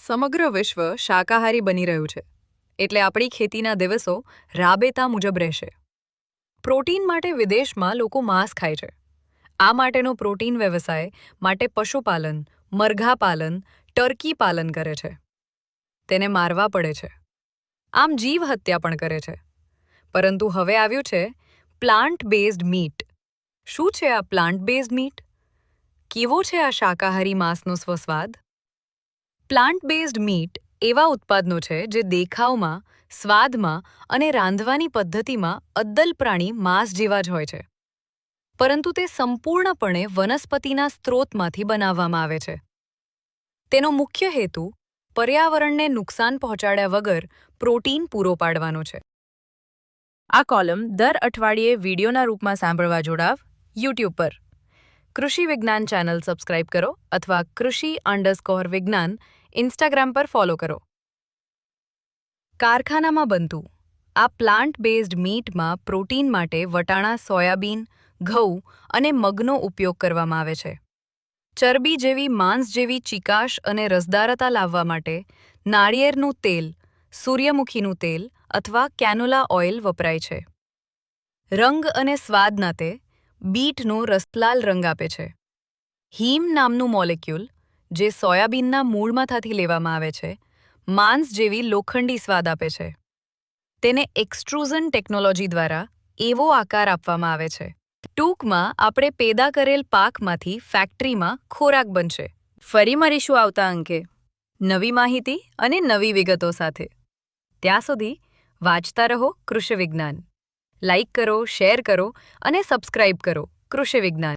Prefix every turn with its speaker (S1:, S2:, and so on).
S1: સમગ્ર વિશ્વ શાકાહારી બની રહ્યું છે એટલે આપણી ખેતીના દિવસો રાબેતા મુજબ રહેશે. પ્રોટીન માટે વિદેશમાં લોકો માંસ ખાય છે. આ માટેનો પ્રોટીન વ્યવસાય માટે પશુપાલન, મરઘા પાલન, ટર્કી પાલન કરે છે. તેને મારવા પડે છે. આમ જીવ હત્યા પણ કરે છે. પરંતુ હવે આવ્યું છે પ્લાન્ટ બેઝડ મીટ. શું છે આ પ્લાન્ટ બેઝડ મીટ? કેવો છે આ શાકાહારી માંસનો સ્વસ્વાદ? પ્લાન્ટ બેઝડ મીટ એવા ઉત્પાદનો છે જે દેખાવમાં, સ્વાદમાં અને રાંધવાની પદ્ધતિમાં અદ્દલ પ્રાણી માંસ જેવા જ હોય છે. પરંતુ તે સંપૂર્ણપણે વનસ્પતિના સ્ત્રોતમાંથી બનાવવામાં આવે છે. તેનો મુખ્ય હેતુ પર્યાવરણને નુકસાન પહોંચાડ્યા વગર પ્રોટીન પૂરો પાડવાનો છે. આ કોલમ દર અઠવાડિયે વિડીયોના રૂપમાં સાંભળવા જોડાવ યુટ્યુબ પર. કૃષિ વિજ્ઞાન ચેનલ સબસ્ક્રાઇબ કરો અથવા કૃષિ_વિજ્ઞાન ઇન્સ્ટાગ્રામ પર ફોલો કરો. કારખાનામાં બનતું આ પ્લાન્ટ બેઝડ મીટમાં પ્રોટીન માટે વટાણા, સોયાબીન, ઘઉં અને મગનો ઉપયોગ કરવામાં આવે છે. ચરબી જેવી માંસ જેવી ચીકાશ અને રસદારતા લાવવા માટે નાળિયેરનું તેલ, સૂર્યમુખીનું તેલ અથવા કેનોલા ઓઇલ વપરાય છે. રંગ અને સ્વાદના તે બીટનો રસલાલ રંગ આપે છે. હીમ નામનું મોલેક્યુલ, જે સોયાબીનના મૂળમાંથી લેવામાં આવે છે, માંસ જેવી લોખંડી સ્વાદ આપે છે. તેને એક્સ્ટ્રુઝન ટેકનોલોજી દ્વારા એવો આકાર આપવામાં આવે છે. ટૂંકમાં આપણે પેદા કરેલ પાકમાંથી ફેક્ટરીમાં ખોરાક બનશે. ફરી મળીશું આવતા અંકે નવી માહિતી અને નવી વિગતો સાથે. ત્યાં સુધી વાંચતા રહો કૃષિ વિજ્ઞાન. લાઇક કરો, શેર કરો અને સબસ્ક્રાઇબ કરો કૃષિ વિજ્ઞાન.